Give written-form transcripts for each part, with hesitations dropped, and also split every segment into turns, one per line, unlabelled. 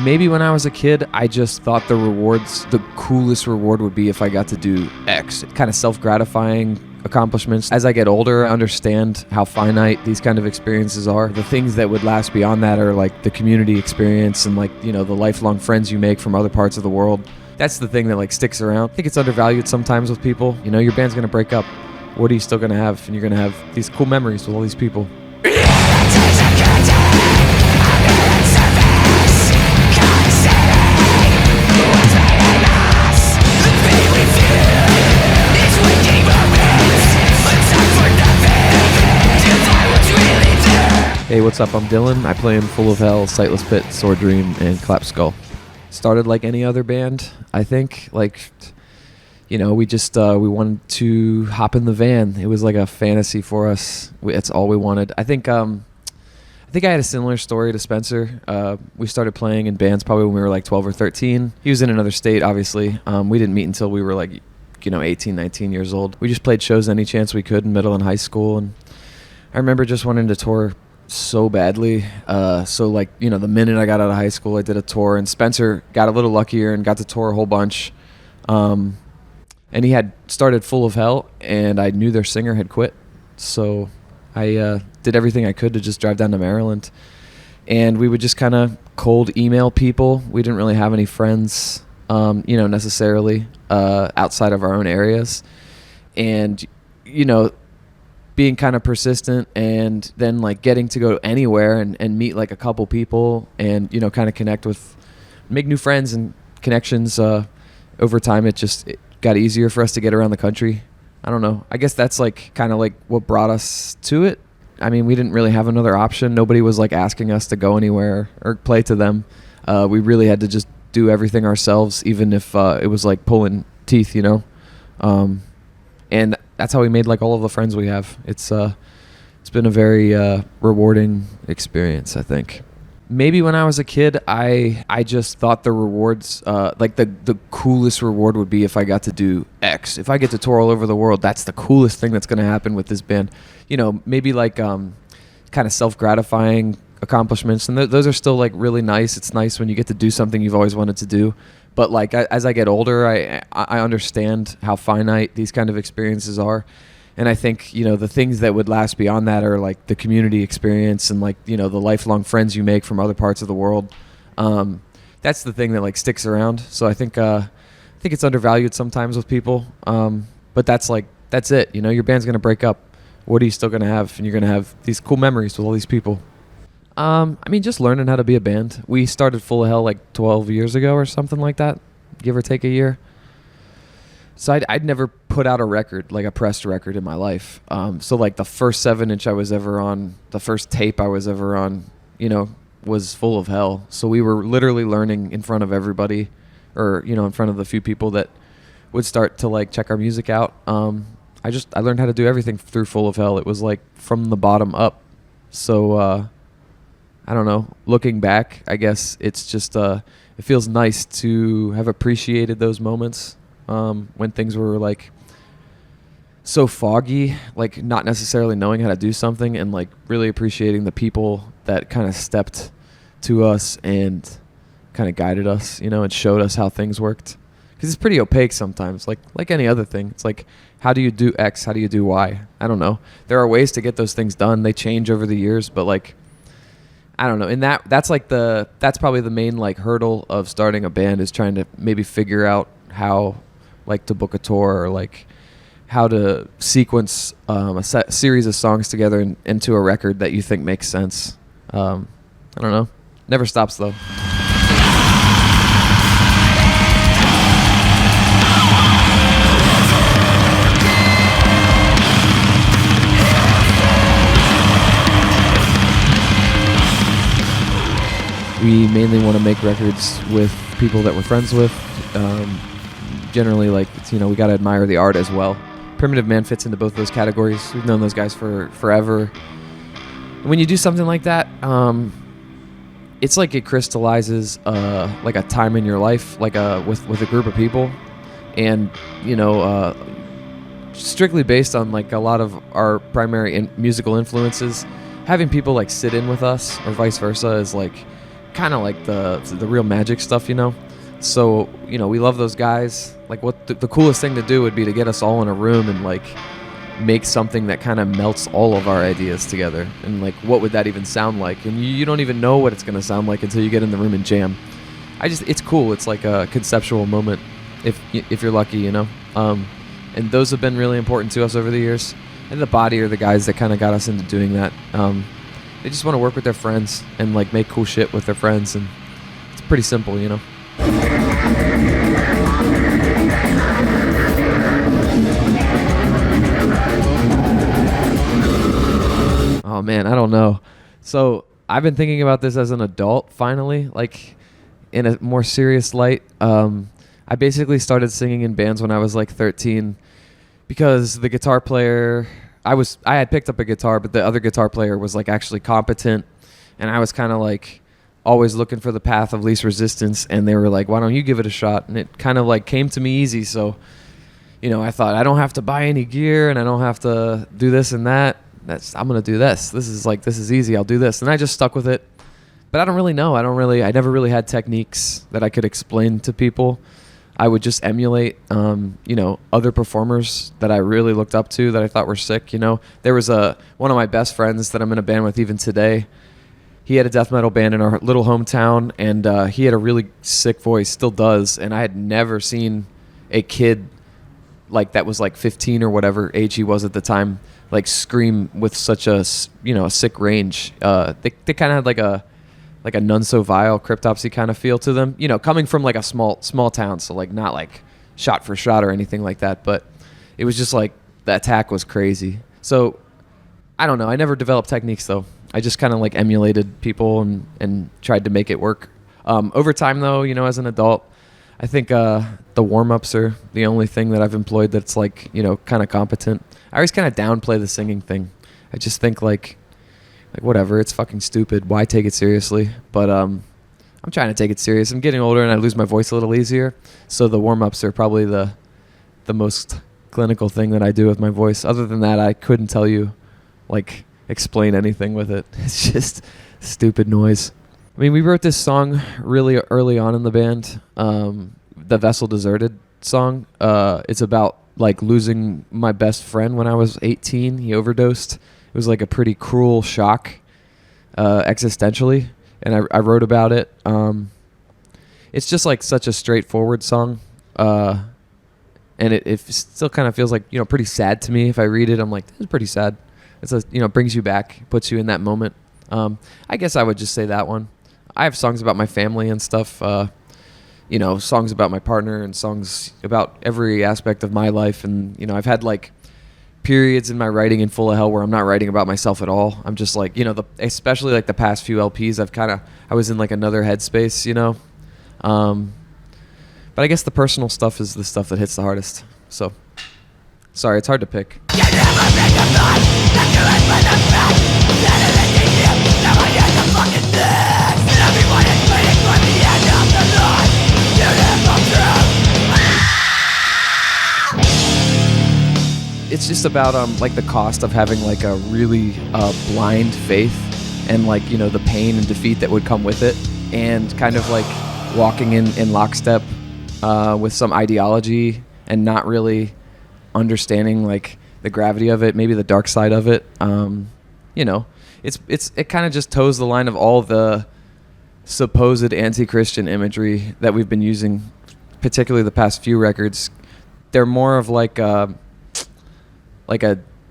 Maybe when I was a kid, I just thought the coolest reward would be if I got to do X. Kind of self-gratifying accomplishments. As I get older, I understand how finite these kind of experiences are. The things that would last beyond that are like the community experience and the lifelong friends you make from other parts of the world. That's the thing that sticks around. I think it's undervalued sometimes with people. Your band's gonna break up. What are you still gonna have? And you're gonna have these cool memories with all these people. Hey, what's up? I'm Dylan. I play in Full of Hell, Sightless Pit, Sword Dream, and Clap Skull. Started like any other band, I think. We wanted to hop in the van. It was like a fantasy for us. It's all we wanted. I think I had a similar story to Spencer. We started playing in bands probably when we were 12 or 13. He was in another state, obviously. We didn't meet until we were 18, 19 years old. We just played shows any chance we could in middle and high school. And I remember just wanting to tour so badly. The minute I got out of high school, I did a tour, and Spencer got a little luckier and got to tour a whole bunch. And he had started Full of Hell, and I knew their singer had quit. So I did everything I could to just drive down to Maryland. And we would just kind of cold email people. We didn't really have any friends, necessarily outside of our own areas. And, being kind of persistent and then getting to go anywhere and meet a couple people and, kind of connect with, make new friends and connections. Over time, it got easier for us to get around the country. I don't know. I guess that's what brought us to it. I mean, we didn't really have another option. Nobody was asking us to go anywhere or play to them. We really had to just do everything ourselves, even if it was pulling teeth, and that's how we made all of the friends we have. It's been a very rewarding experience, I think. Maybe when I was a kid, I just thought the rewards, the coolest reward would be if I got to do X. If I get to tour all over the world, that's the coolest thing that's going to happen with this band. Maybe kind of self-gratifying accomplishments, and those are still really nice. It's nice when you get to do something you've always wanted to do. But as I get older, I understand how finite these kind of experiences are. And I think, the things that would last beyond that are the community experience and the lifelong friends you make from other parts of the world. That's the thing that sticks around. So I think it's undervalued sometimes with people. But that's it. Your band's going to break up. What are you still going to have? And you're going to have these cool memories with all these people. Just learning how to be a band. We started Full of Hell 12 years ago or something like that, give or take a year. So I'd never put out a record, a pressed record in my life. The first 7-inch I was ever on, the first tape I was ever on, was Full of Hell. So we were literally learning in front of everybody, or, in front of the few people that would start to check our music out. I learned how to do everything through Full of Hell. It was from the bottom up. So, I don't know, looking back, I guess it's just, it feels nice to have appreciated those moments. When things were so foggy, not necessarily knowing how to do something, and really appreciating the people that kind of stepped to us and kind of guided us, and showed us how things worked. Because it's pretty opaque sometimes, like any other thing. It's how do you do X? How do you do Y? I don't know. There are ways to get those things done. They change over the years, but I don't know. And that's probably the main hurdle of starting a band, is trying to maybe figure out how to book a tour, or how to sequence a series of songs together into a record that you think makes sense. I don't know. Never stops though. We mainly want to make records with people that we're friends with. Generally, we got to admire the art as well. Primitive Man fits into both those categories. We've known those guys for forever. And when you do something like that, it's it crystallizes a time in your life, with a group of people, and strictly based on a lot of our primary musical influences. Having people sit in with us, or vice versa, is kind of like the real magic stuff, you know. So, you know, we love those guys. Like, what the coolest thing to do would be to get us all in a room and like make something that kind of melts all of our ideas together. And like, what would that even sound like? And you don't even know what it's going to sound like until you get in the room and jam. It's cool. It's like a conceptual moment if you're lucky, you know. And those have been really important to us over the years. And the Body are the guys that kind of got us into doing that. They just want to work with their friends and like make cool shit with their friends, and it's pretty simple, you know. Oh man, I don't know. So I've been thinking about this as an adult, finally, like in a more serious light. I basically started singing in bands when I was like 13 because the guitar player, I had picked up a guitar, but the other guitar player was like actually competent, and I was kind of like always looking for the path of least resistance, and they were like, why don't you give it a shot? And it kind of like came to me easy. So, you know, I thought I don't have to buy any gear and I don't have to do this and that. I'm going to do this. This is easy. I'll do this. And I just stuck with it. But I don't really know. I never really had techniques that I could explain to people. I would just emulate, you know, other performers that I really looked up to that I thought were sick. You know, there was one of my best friends that I'm in a band with even today. He had a death metal band in our little hometown, and he had a really sick voice, still does. And I had never seen a kid like that was like 15 or whatever age he was at the time, like scream with such a, you know, a sick range. They kind of had like a None So Vile, Cryptopsy kind of feel to them, you know, coming from like a small town, so like not like shot for shot or anything like that, but it was just like the attack was crazy. So I don't know, I never developed techniques though. I just kind of like emulated people and tried to make it work. Over time though, you know, as an adult, I think the warm-ups are the only thing that I've employed that's like, you know, kind of competent. I always kind of downplay the singing thing. I just think like whatever, it's fucking stupid. Why take it seriously? But I'm trying to take it serious. I'm getting older and I lose my voice a little easier. So the warm-ups are probably the most clinical thing that I do with my voice. Other than that, I couldn't tell you, like, explain anything with it. It's just stupid noise. I mean, we wrote this song really early on in the band, the Vessel Deserted song. It's about like losing my best friend when I was 18. He overdosed. It was like a pretty cruel shock, existentially, and I wrote about it. It's just like such a straightforward song, and it still kind of feels like, you know, pretty sad to me. If I read it, I'm like, this is pretty sad. You know, brings you back, puts you in that moment. I guess I would just say that one. I have songs about my family and stuff, you know, songs about my partner and songs about every aspect of my life. And, you know, I've had like periods in my writing in Full of Hell where I'm not writing about myself at all. I'm just like, you know, especially like the past few LPs, I was in like another headspace, you know. But I guess the personal stuff is the stuff that hits the hardest. So, sorry, it's hard to pick. It's just about like the cost of having like a really blind faith, and like, you know, the pain and defeat that would come with it, and kind of like walking in lockstep with some ideology and not really understanding like the gravity of it, maybe the dark side of it. You know, it kind of just toes the line of all the supposed anti-Christian imagery that we've been using, particularly the past few records. They're more of like a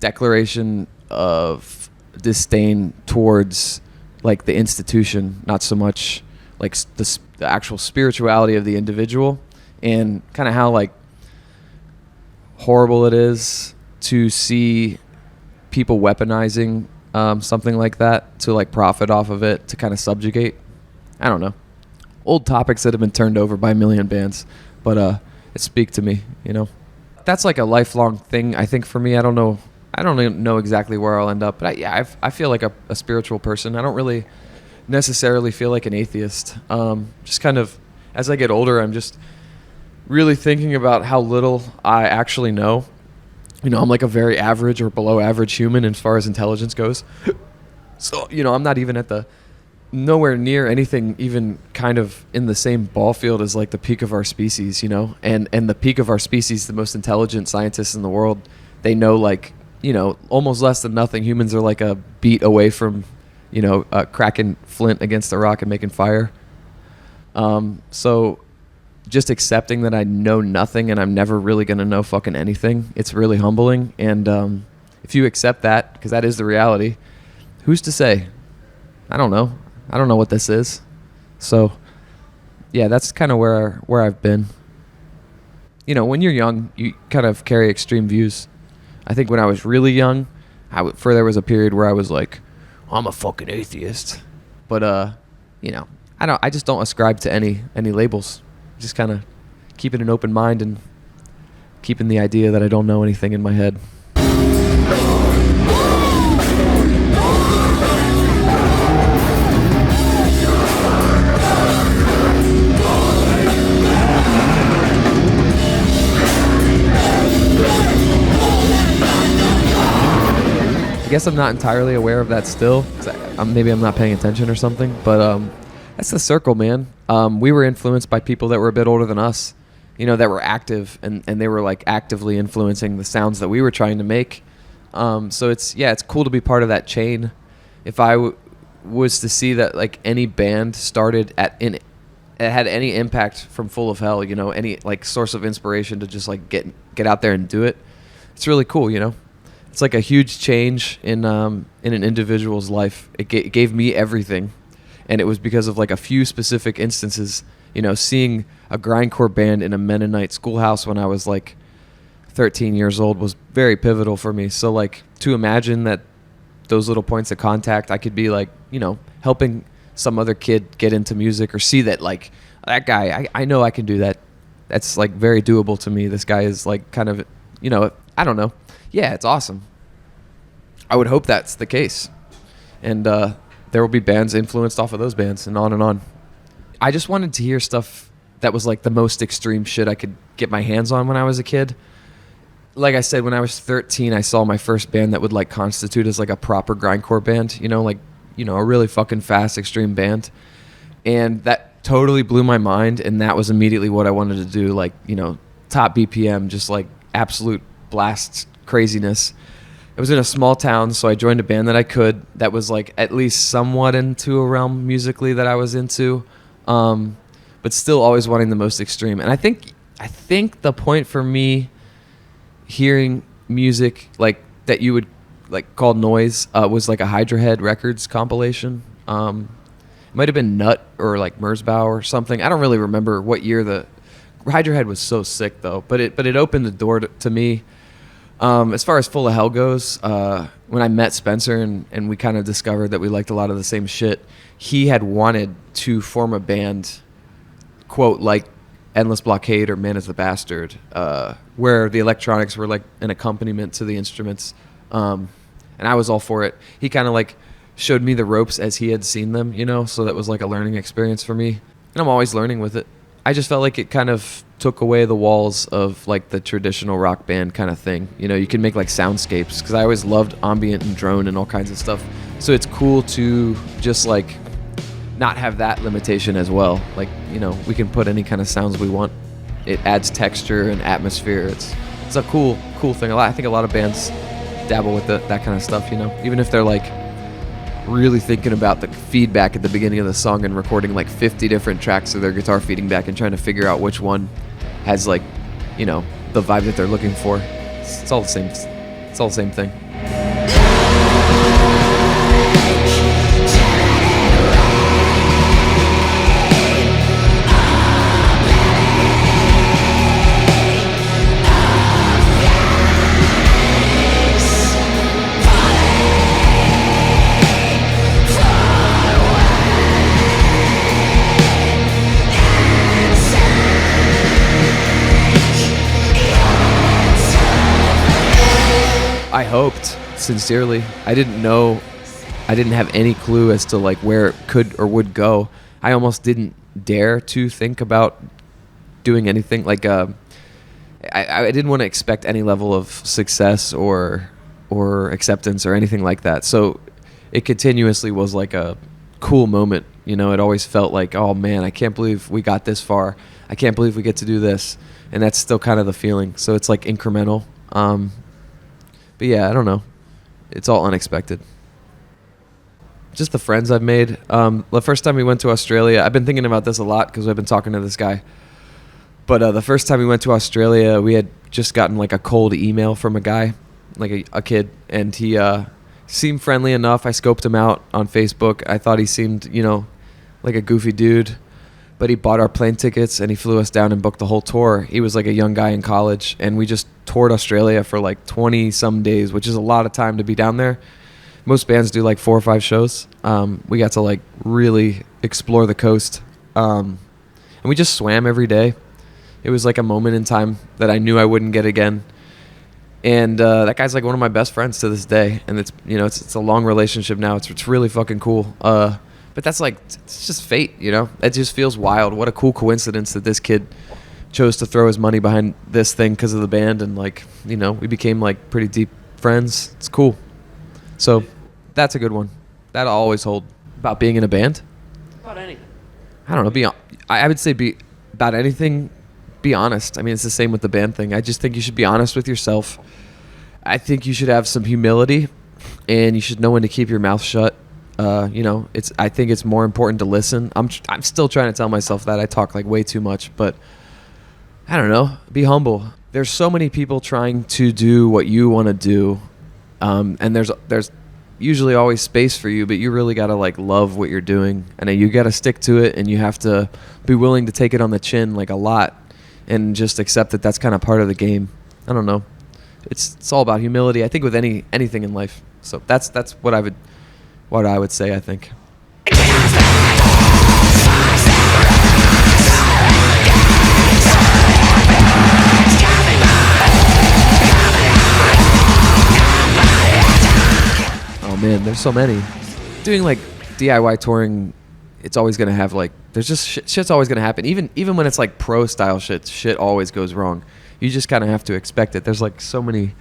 declaration of disdain towards like the institution, not so much like the actual spirituality of the individual, and kind of how like horrible it is to see people weaponizing something like that to like profit off of it, to kind of subjugate. I don't know. Old topics that have been turned over by a million bands, but it speak to me, you know. That's like a lifelong thing, I think, for me. I don't even know exactly where I'll end up, but I feel like a spiritual person. I don't really necessarily feel like an atheist. Just kind of, as I get older, I'm just really thinking about how little I actually know. You know, I'm like a very average or below average human as far as intelligence goes. So, you know, I'm not even at the nowhere near anything even kind of in the same ball field as like the peak of our species, you know, and the peak of our species, the most intelligent scientists in the world, they know, like, you know, almost less than nothing. Humans are like a beat away from, you know, cracking flint against a rock and making fire. So just accepting that I know nothing and I'm never really going to know fucking anything, it's really humbling. And if you accept that, because that is the reality, who's to say? I don't know. I don't know what this is. So, yeah, that's kind of where I've been. You know, when you're young, you kind of carry extreme views. I think when I was really young, there was a period where I was like, I'm a fucking atheist. But, you know, I just don't ascribe to any labels. Just kind of keeping an open mind and keeping the idea that I don't know anything in my head. I guess I'm not entirely aware of that still. Maybe I'm not paying attention or something, but that's the circle, man. We were influenced by people that were a bit older than us, you know, that were active, and they were like actively influencing the sounds that we were trying to make. So it's cool to be part of that chain. If I was to see that like any band started it had any impact from Full of Hell, you know, any like source of inspiration to just like get out there and do it, it's really cool, you know. It's like a huge change in an individual's life. It gave me everything, and it was because of like a few specific instances. You know, seeing a grindcore band in a Mennonite schoolhouse when I was like 13 years old was very pivotal for me. So like to imagine that those little points of contact, I could be like, you know, helping some other kid get into music, or see that like that guy, I know I can do that. That's like very doable to me. This guy is like kind of, you know, I don't know. Yeah, it's awesome. I would hope that's the case. And there will be bands influenced off of those bands, and on and on. I just wanted to hear stuff that was like the most extreme shit I could get my hands on when I was a kid. Like I said, when I was 13, I saw my first band that would like constitute as like a proper grindcore band, you know, like, you know, a really fucking fast extreme band. And that totally blew my mind, and that was immediately what I wanted to do, like, you know, top BPM, just like absolute blast craziness. It was in a small town, so I joined a band that I could, that was like at least somewhat into a realm musically that I was into, but still always wanting the most extreme. And I think the point for me hearing music like that you would like call noise was like a Hydra Head Records compilation. It might have been Nut or like Merzbow or something. I don't really remember what year. The Hydra Head was so sick though, but it opened the door to me. As far as Full of Hell goes, when I met Spencer and we kind of discovered that we liked a lot of the same shit, he had wanted to form a band, quote, like Endless Blockade or Man is the Bastard, where the electronics were like an accompaniment to the instruments. And I was all for it. He kind of like showed me the ropes as he had seen them, you know, so that was like a learning experience for me. And I'm always learning with it. I just felt like it kind of took away the walls of like the traditional rock band kind of thing. You know, you can make like soundscapes, because I always loved ambient and drone and all kinds of stuff. So it's cool to just like not have that limitation as well. Like, you know, we can put any kind of sounds we want. It adds texture and atmosphere. It's a cool thing. I think a lot of bands dabble with that kind of stuff, you know, even if they're like really thinking about the feedback at the beginning of the song and recording like 50 different tracks of their guitar feeding back and trying to figure out which one has like, you know, the vibe that they're looking for. It's all the same. It's all the same thing. I hoped sincerely. I didn't have any clue as to like where it could or would go. I almost didn't dare to think about doing anything like I didn't want to expect any level of success or acceptance or anything like that. So it continuously was like a cool moment. You know, it always felt like, oh man, I can't believe we got this far. I can't believe we get to do this. And that's still kind of the feeling. So it's like incremental. But yeah, I don't know. It's all unexpected. Just the friends I've made. The first time we went to Australia, I've been thinking about this a lot because I've been talking to this guy. But the first time we went to Australia, we had just gotten like a cold email from a guy, like a kid, and he seemed friendly enough. I scoped him out on Facebook. I thought he seemed, you know, like a goofy dude. But he bought our plane tickets and he flew us down and booked the whole tour. He was like a young guy in college, and we just toured Australia for like 20 some days, which is a lot of time to be down there. Most bands do like 4 or 5 shows. We got to like really explore the coast. And we just swam every day. It was like a moment in time that I knew I wouldn't get again. And that guy's like one of my best friends to this day. And it's, you know, it's a long relationship now. It's really fucking cool. But that's like, it's just fate, you know? It just feels wild. What a cool coincidence that this kid chose to throw his money behind this thing because of the band. And like, you know, we became like pretty deep friends. It's cool. So that's a good one. That'll always hold. About being in a band?
About anything.
I don't know. I would say be about anything. Be honest. I mean, it's the same with the band thing. I just think you should be honest with yourself. I think you should have some humility, and you should know when to keep your mouth shut. You know, I think it's more important to listen. I'm still trying to tell myself that I talk like way too much, but I don't know. Be humble. There's so many people trying to do what you want to do, and there's usually always space for you, but you really got to like love what you're doing, and you got to stick to it, and you have to be willing to take it on the chin like a lot, and just accept that that's kind of part of the game. I don't know. It's all about humility, I think, with anything in life. So that's what I would say, I think. Oh man, there's so many. Doing like DIY touring, it's always gonna have like, there's just shit's always gonna happen. Even when it's like pro style shit always goes wrong. You just kind of have to expect it. There's like so many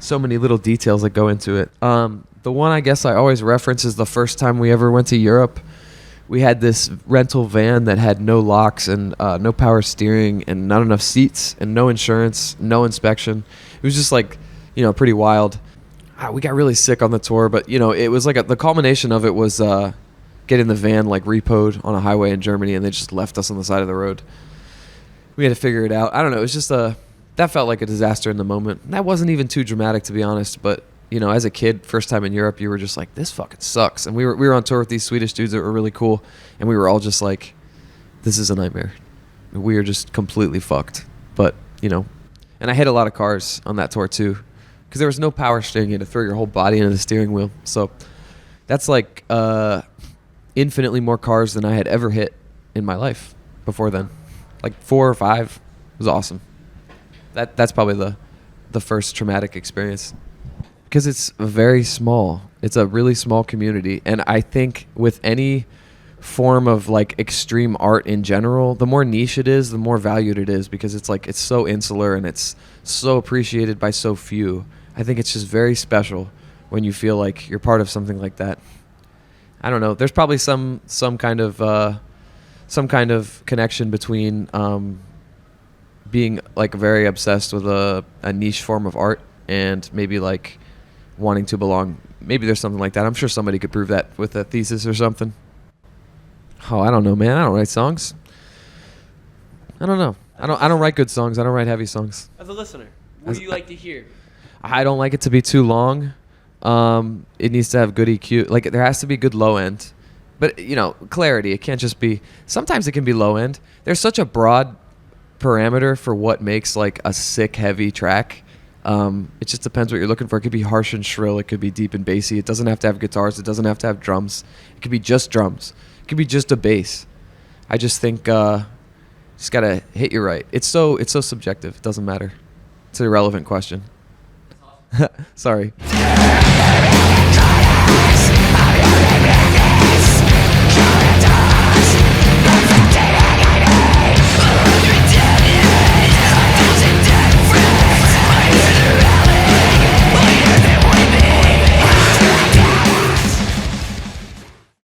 little details that go into it. The one I guess I always reference is the first time we ever went to Europe. We had this rental van that had no locks and no power steering and not enough seats and no insurance, no inspection. It was just like, you know, pretty wild. We got really sick on the tour, but you know, it was like the culmination of it was getting the van like repoed on a highway in Germany, and they just left us on the side of the road. We had to figure it out. I don't know. It was just that felt like a disaster in the moment. That wasn't even too dramatic, to be honest. But you know, as a kid, first time in Europe, you were just like, this fucking sucks. And we were on tour with these Swedish dudes that were really cool, and we were all just like, this is a nightmare. We are just completely fucked. But you know, and I hit a lot of cars on that tour too, because there was no power steering. You had to throw your whole body into the steering wheel. So that's like infinitely more cars than I had ever hit in my life before then. Like 4 or 5. It was awesome. That's probably the first traumatic experience, because it's very small. It's a really small community, and I think with any form of like extreme art in general, the more niche it is, the more valued it is, because it's like it's so insular and it's so appreciated by so few. I think it's just very special when you feel like you're part of something like that. I don't know. There's probably some kind of connection between being like very obsessed with a niche form of art and maybe like wanting to belong. Maybe there's something like that. I'm sure somebody could prove that with a thesis or something. Oh, I don't know, man. I don't write songs. I don't know. I don't write good songs. I don't write heavy songs.
As a listener, what do you like to hear?
I don't like it to be too long. It needs to have good EQ. Like there has to be good low end. But, you know, clarity. It can't just be... Sometimes it can be low end. There's such a broad parameter for what makes, like, a sick, heavy track. It just depends what you're looking for. It could be harsh and shrill. It could be deep and bassy. It doesn't have to have guitars. It doesn't have to have drums. It could be just drums. It could be just a bass. I just think just got to hit you right. It's so subjective. It doesn't matter. It's an irrelevant question. Sorry.